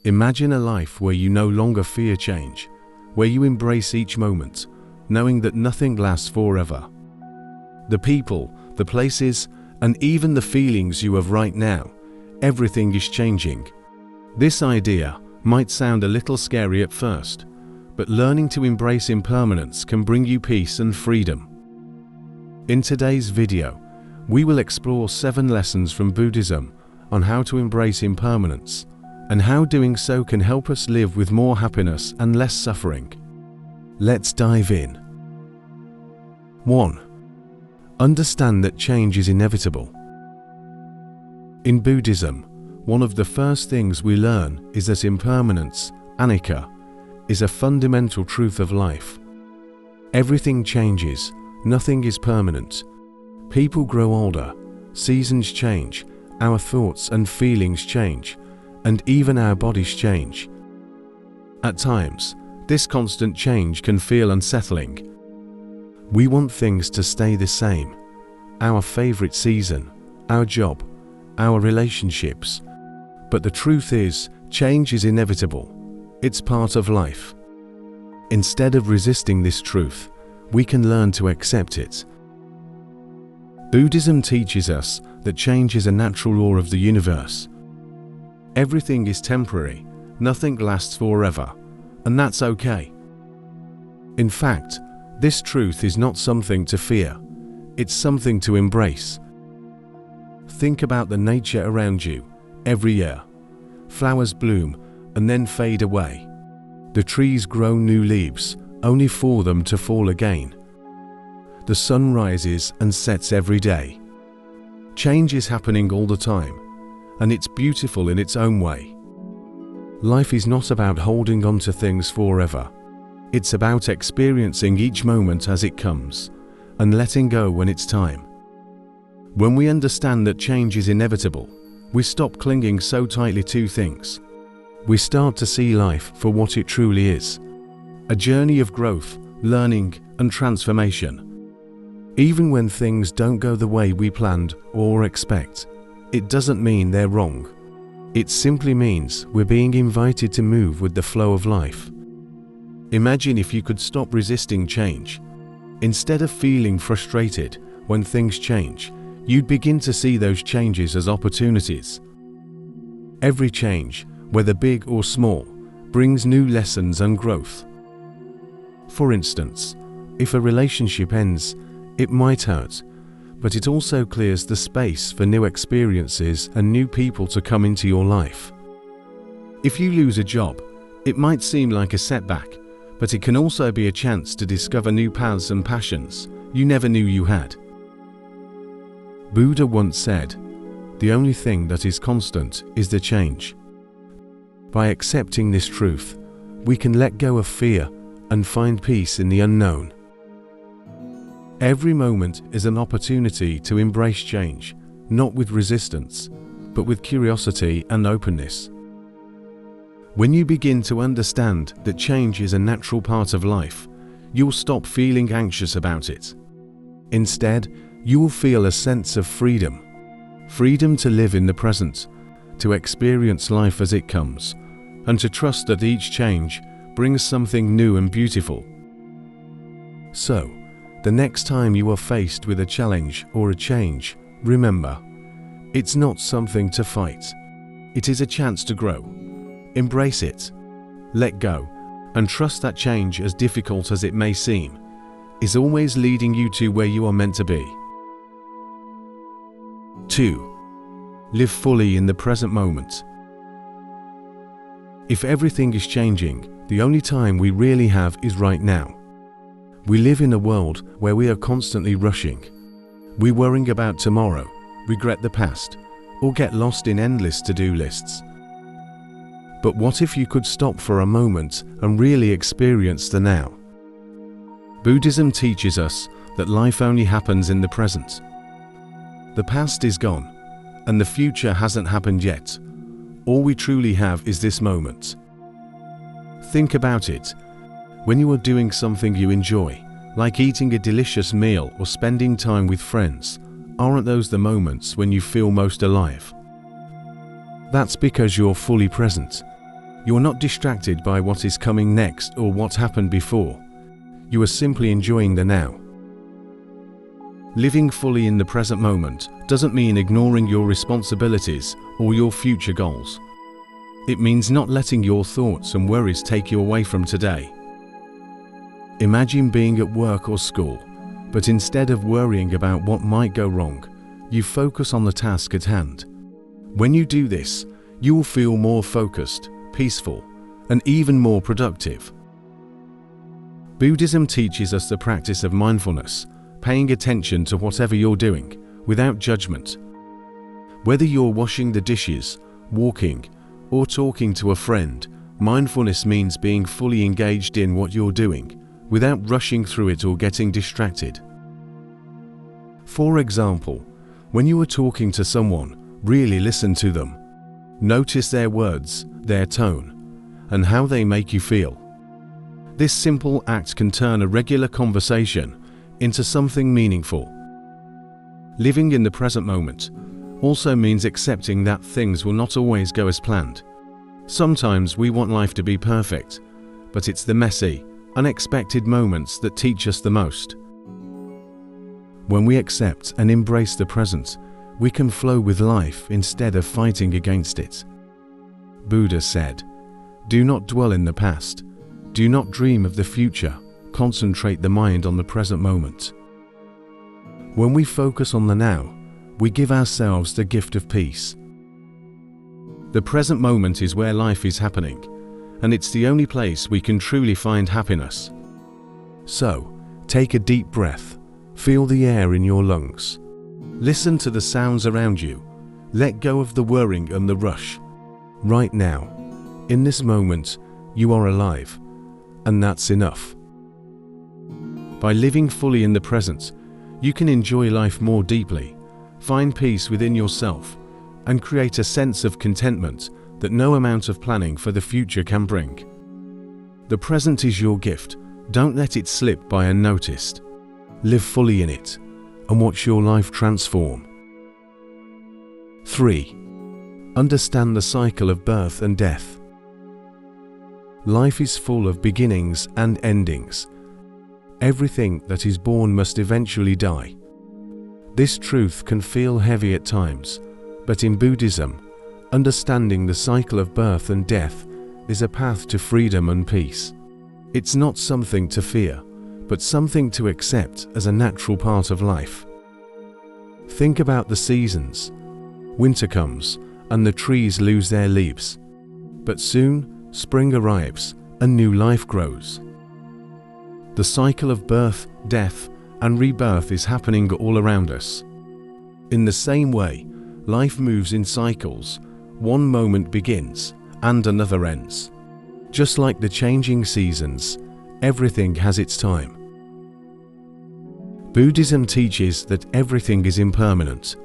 Imagine a life where you no longer fear change, where you embrace each moment, knowing that nothing lasts forever. The people, the places, and even the feelings you have right now, everything is changing. This idea might sound a little scary at first, but learning to embrace impermanence can bring you peace and freedom. In today's video, we will explore 7 lessons from Buddhism on how to embrace impermanence, and how doing so can help us live with more happiness and less suffering. Let's dive in. 1. Understand that change is inevitable. In Buddhism, one of the first things we learn is that impermanence, anicca, is a fundamental truth of life. Everything changes, nothing is permanent. People grow older, seasons change, our thoughts and feelings change, and even our bodies change. At times, this constant change can feel unsettling. We want things to stay the same: our favorite season, our job, our relationships. But the truth is, change is inevitable. It's part of life. Instead of resisting this truth, we can learn to accept it. Buddhism teaches us that change is a natural law of the universe. Everything is temporary, nothing lasts forever, and that's okay. In fact, this truth is not something to fear, it's something to embrace. Think about the nature around you. Every year, flowers bloom and then fade away. The trees grow new leaves, only for them to fall again. The sun rises and sets every day. Change is happening all the time, and it's beautiful in its own way. Life is not about holding on to things forever. It's about experiencing each moment as it comes, and letting go when it's time. When we understand that change is inevitable, we stop clinging so tightly to things. We start to see life for what it truly is: a journey of growth, learning, and transformation. Even when things don't go the way we planned or expect, it doesn't mean they're wrong. It simply means we're being invited to move with the flow of life. Imagine if you could stop resisting change. Instead of feeling frustrated when things change, you'd begin to see those changes as opportunities. Every change, whether big or small, brings new lessons and growth. For instance, if a relationship ends, it might hurt, but it also clears the space for new experiences and new people to come into your life. If you lose a job, it might seem like a setback, but it can also be a chance to discover new paths and passions you never knew you had. Buddha once said, "The only thing that is constant is the change." By accepting this truth, we can let go of fear and find peace in the unknown. Every moment is an opportunity to embrace change, not with resistance, but with curiosity and openness. When you begin to understand that change is a natural part of life, you'll stop feeling anxious about it. Instead, you will feel a sense of freedom. Freedom to live in the present, to experience life as it comes, and to trust that each change brings something new and beautiful. So, the next time you are faced with a challenge or a change, remember, it's not something to fight. It is a chance to grow. Embrace it, let go, and trust that change, as difficult as it may seem, is always leading you to where you are meant to be. 2. Live fully in the present moment. If everything is changing, the only time we really have is right now. We live in a world where we are constantly rushing. We worry about tomorrow, regret the past, or get lost in endless to-do lists. But what if you could stop for a moment and really experience the now? Buddhism teaches us that life only happens in the present. The past is gone, and the future hasn't happened yet. All we truly have is this moment. Think about it. When you are doing something you enjoy, like eating a delicious meal or spending time with friends, aren't those the moments when you feel most alive? That's because you're fully present. You're not distracted by what is coming next or what happened before. You are simply enjoying the now. Living fully in the present moment doesn't mean ignoring your responsibilities or your future goals. It means not letting your thoughts and worries take you away from today. Imagine being at work or school, but instead of worrying about what might go wrong, you focus on the task at hand. When you do this, you will feel more focused, peaceful, and even more productive. Buddhism teaches us the practice of mindfulness, paying attention to whatever you're doing, without judgment. Whether you're washing the dishes, walking, or talking to a friend, mindfulness means being fully engaged in what you're doing, without rushing through it or getting distracted. For example, when you are talking to someone, really listen to them. Notice their words, their tone, and how they make you feel. This simple act can turn a regular conversation into something meaningful. Living in the present moment also means accepting that things will not always go as planned. Sometimes we want life to be perfect, but it's the messy, unexpected moments that teach us the most. When we accept and embrace the present, we can flow with life instead of fighting against it. Buddha said, "Do not dwell in the past. Do not dream of the future. Concentrate the mind on the present moment." When we focus on the now, we give ourselves the gift of peace. The present moment is where life is happening, and it's the only place we can truly find happiness. So, take a deep breath, feel the air in your lungs. Listen to the sounds around you. Let go of the worrying and the rush. Right now, in this moment, you are alive, and that's enough. By living fully in the present, you can enjoy life more deeply, find peace within yourself, and create a sense of contentment that no amount of planning for the future can bring. The present is your gift. Don't let it slip by unnoticed. Live fully in it, and watch your life transform. 3. Understand the cycle of birth and death. Life is full of beginnings and endings. Everything that is born must eventually die. This truth can feel heavy at times, but in Buddhism, understanding the cycle of birth and death is a path to freedom and peace. It's not something to fear, but something to accept as a natural part of life. Think about the seasons. Winter comes, and the trees lose their leaves. But soon, spring arrives, and new life grows. The cycle of birth, death, and rebirth is happening all around us. In the same way, life moves in cycles. One moment begins, and another ends. Just like the changing seasons, everything has its time. Buddhism teaches that everything is impermanent.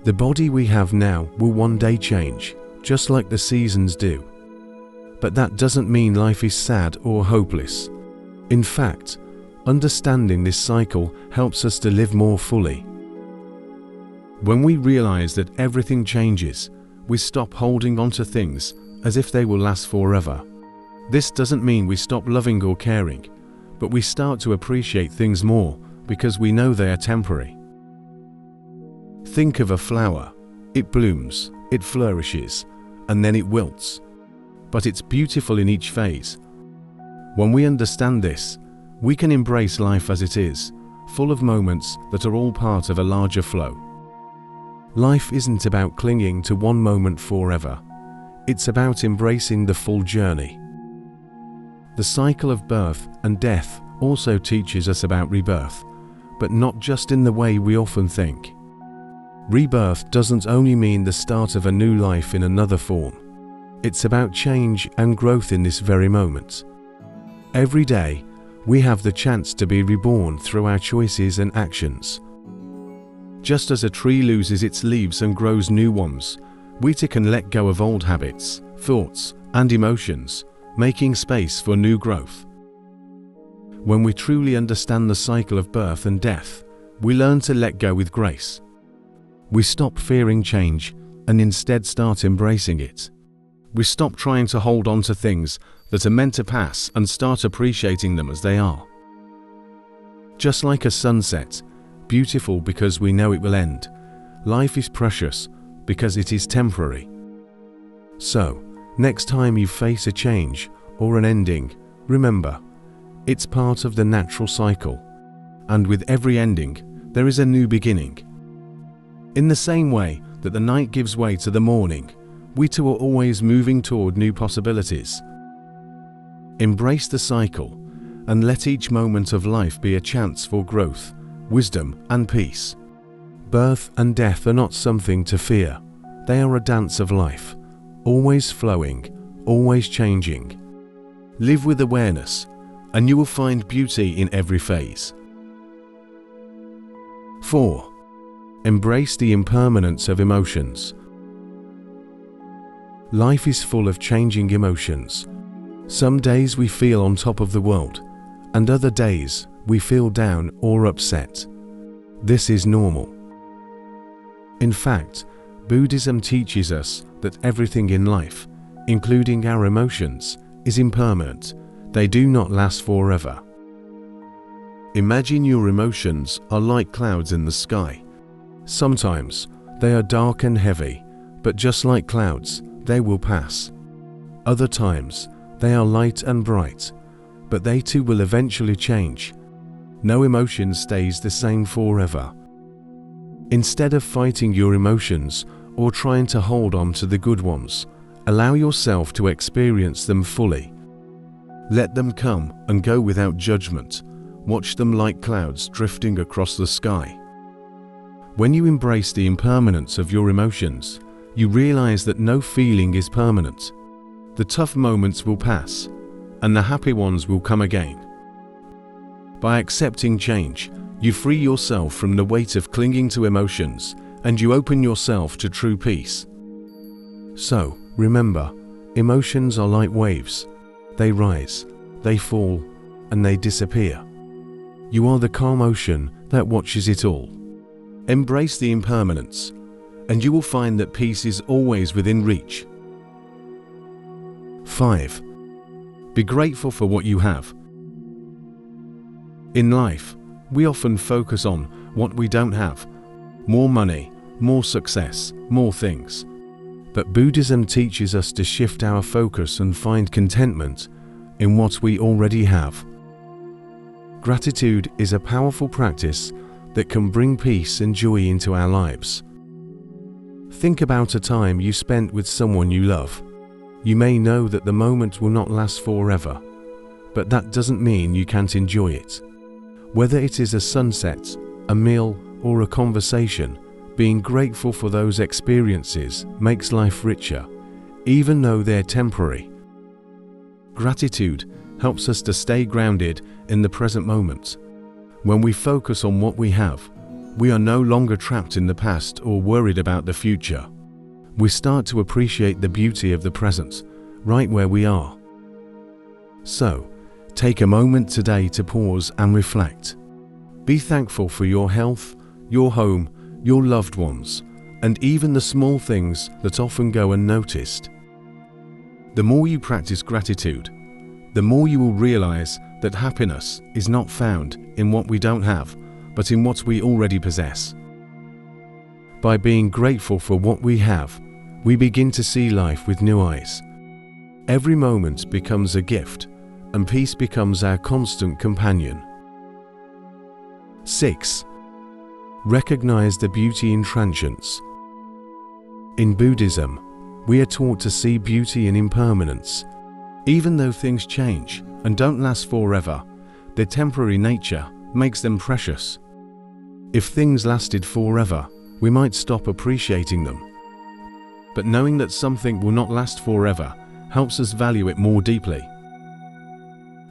The body we have now will one day change, just like the seasons do. But that doesn't mean life is sad or hopeless. In fact, understanding this cycle helps us to live more fully. When we realize that everything changes, we stop holding on to things as if they will last forever. This doesn't mean we stop loving or caring, but we start to appreciate things more because we know they are temporary. Think of a flower. It blooms, it flourishes, and then it wilts. But it's beautiful in each phase. When we understand this, we can embrace life as it is, full of moments that are all part of a larger flow. Life isn't about clinging to one moment forever. It's about embracing the full journey. The cycle of birth and death also teaches us about rebirth, but not just in the way we often think. Rebirth doesn't only mean the start of a new life in another form. It's about change and growth in this very moment. Every day, we have the chance to be reborn through our choices and actions. Just as a tree loses its leaves and grows new ones, we too can let go of old habits, thoughts, and emotions, making space for new growth. When we truly understand the cycle of birth and death, we learn to let go with grace. We stop fearing change and instead start embracing it. We stop trying to hold on to things that are meant to pass and start appreciating them as they are. Just like a sunset, beautiful because we know it will end, life is precious because it is temporary. So, next time you face a change or an ending, remember, it's part of the natural cycle, and with every ending, there is a new beginning. In the same way that the night gives way to the morning, we too are always moving toward new possibilities. Embrace the cycle and let each moment of life be a chance for growth, wisdom, and peace. Birth and death are not something to fear. They are a dance of life, always flowing, always changing. Live with awareness, and you will find beauty in every phase. 4. Embrace the impermanence of emotions. Life is full of changing emotions. Some days we feel on top of the world, and other days we feel down or upset. This is normal. In fact, Buddhism teaches us that everything in life, including our emotions, is impermanent. They do not last forever. Imagine your emotions are like clouds in the sky. Sometimes they are dark and heavy, but just like clouds, they will pass. Other times they are light and bright, but they too will eventually change. No emotion stays the same forever. Instead of fighting your emotions or trying to hold on to the good ones, allow yourself to experience them fully. Let them come and go without judgment. Watch them like clouds drifting across the sky. When you embrace the impermanence of your emotions, you realize that no feeling is permanent. The tough moments will pass, and the happy ones will come again. By accepting change, you free yourself from the weight of clinging to emotions, and you open yourself to true peace. So, remember, emotions are like waves. They rise, they fall, and they disappear. You are the calm ocean that watches it all. Embrace the impermanence, and you will find that peace is always within reach. 5. Be grateful for what you have. In life, we often focus on what we don't have. More money, more success, more things. But Buddhism teaches us to shift our focus and find contentment in what we already have. Gratitude is a powerful practice that can bring peace and joy into our lives. Think about a time you spent with someone you love. You may know that the moment will not last forever, but that doesn't mean you can't enjoy it. Whether it is a sunset, a meal, or a conversation, being grateful for those experiences makes life richer, even though they're temporary. Gratitude helps us to stay grounded in the present moment. When we focus on what we have, we are no longer trapped in the past or worried about the future. We start to appreciate the beauty of the present, right where we are. So, take a moment today to pause and reflect. Be thankful for your health, your home, your loved ones, and even the small things that often go unnoticed. The more you practice gratitude, the more you will realize that happiness is not found in what we don't have, but in what we already possess. By being grateful for what we have, we begin to see life with new eyes. Every moment becomes a gift, and peace becomes our constant companion. 6. Recognize the beauty in transience. In Buddhism, we are taught to see beauty in impermanence. Even though things change and don't last forever, their temporary nature makes them precious. If things lasted forever, we might stop appreciating them. But knowing that something will not last forever helps us value it more deeply.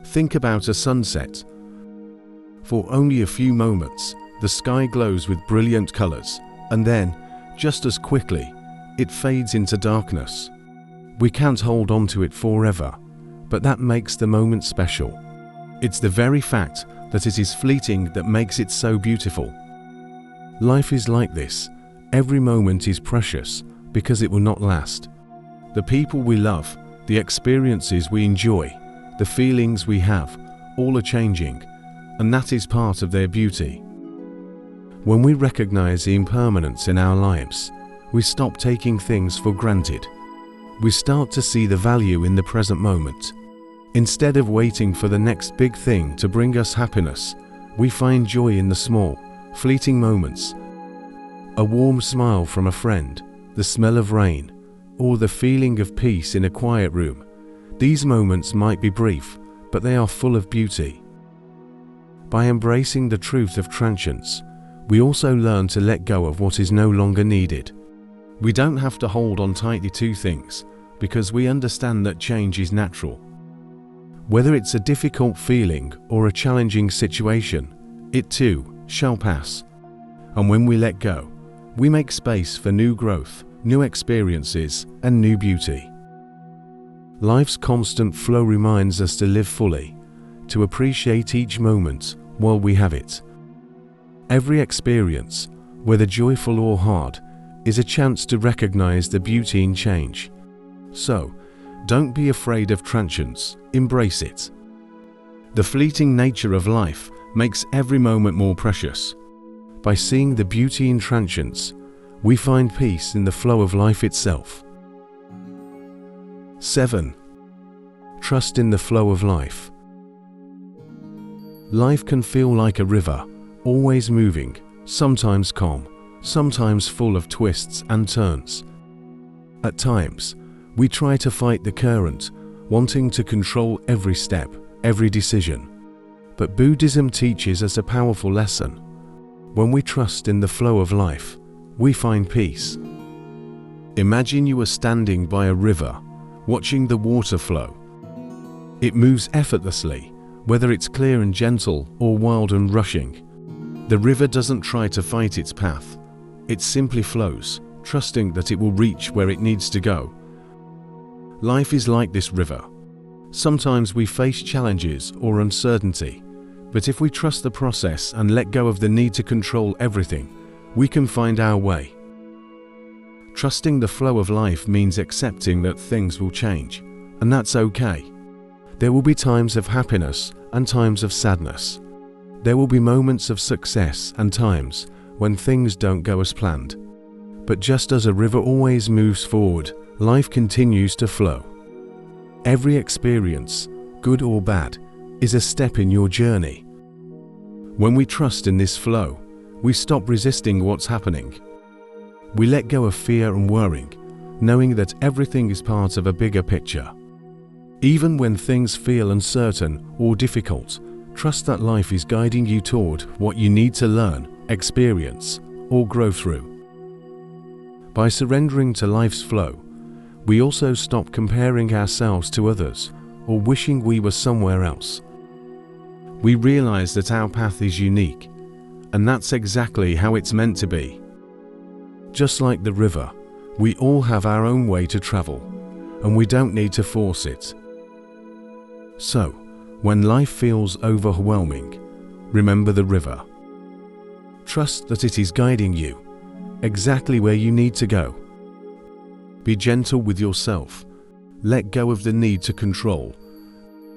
Think about a sunset. For only a few moments, the sky glows with brilliant colors, and then, just as quickly, it fades into darkness. We can't hold on to it forever, but that makes the moment special. It's the very fact that it is fleeting that makes it so beautiful. Life is like this. Every moment is precious because it will not last. The people we love, the experiences we enjoy, the feelings we have, all are changing, and that is part of their beauty. When we recognize the impermanence in our lives, we stop taking things for granted. We start to see the value in the present moment. Instead of waiting for the next big thing to bring us happiness, we find joy in the small, fleeting moments. A warm smile from a friend, the smell of rain, or the feeling of peace in a quiet room. These moments might be brief, but they are full of beauty. By embracing the truth of transience, we also learn to let go of what is no longer needed. We don't have to hold on tightly to things, because we understand that change is natural. Whether it's a difficult feeling or a challenging situation, it too shall pass. And when we let go, we make space for new growth, new experiences, and new beauty. Life's constant flow reminds us to live fully, to appreciate each moment while we have it. Every experience, whether joyful or hard, is a chance to recognize the beauty in change. So, don't be afraid of transience, embrace it. The fleeting nature of life makes every moment more precious. By seeing the beauty in transience, we find peace in the flow of life itself. 7. Trust in the flow of life. Life can feel like a river, always moving, sometimes calm, sometimes full of twists and turns. At times, we try to fight the current, wanting to control every step, every decision. But Buddhism teaches us a powerful lesson. When we trust in the flow of life, we find peace. Imagine you are standing by a river, watching the water flow. It moves effortlessly, whether it's clear and gentle or wild and rushing. The river doesn't try to fight its path. It simply flows, trusting that it will reach where it needs to go. Life is like this river. Sometimes we face challenges or uncertainty, but if we trust the process and let go of the need to control everything, we can find our way. Trusting the flow of life means accepting that things will change, and that's okay. There will be times of happiness and times of sadness. There will be moments of success and times when things don't go as planned. But just as a river always moves forward, life continues to flow. Every experience, good or bad, is a step in your journey. When we trust in this flow, we stop resisting what's happening. We let go of fear and worrying, knowing that everything is part of a bigger picture. Even when things feel uncertain or difficult, trust that life is guiding you toward what you need to learn, experience, or grow through. By surrendering to life's flow, we also stop comparing ourselves to others or wishing we were somewhere else. We realize that our path is unique, and that's exactly how it's meant to be. Just like the river, we all have our own way to travel, and we don't need to force it. So, when life feels overwhelming, remember the river. Trust that it is guiding you exactly where you need to go. Be gentle with yourself, let go of the need to control,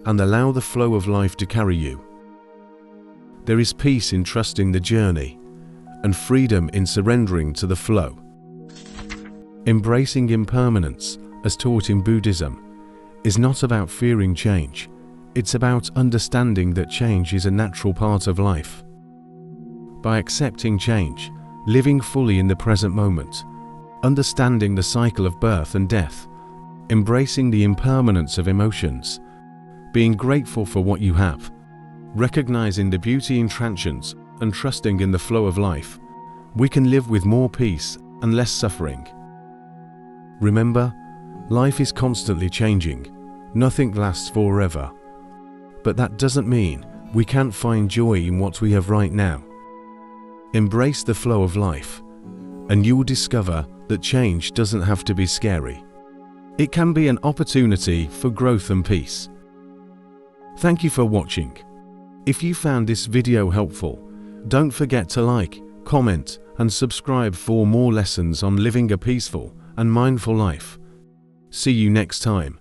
and allow the flow of life to carry you. There is peace in trusting the journey, and freedom in surrendering to the flow. Embracing impermanence, as taught in Buddhism, is not about fearing change. It's about understanding that change is a natural part of life. By accepting change, living fully in the present moment, understanding the cycle of birth and death, embracing the impermanence of emotions, being grateful for what you have, recognizing the beauty in transience, and trusting in the flow of life, we can live with more peace and less suffering. Remember, life is constantly changing. Nothing lasts forever. But that doesn't mean we can't find joy in what we have right now. Embrace the flow of life, and you will discover that change doesn't have to be scary. It can be an opportunity for growth and peace. Thank you for watching. If you found this video helpful, don't forget to like, comment, and subscribe for more lessons on living a peaceful and mindful life. See you next time.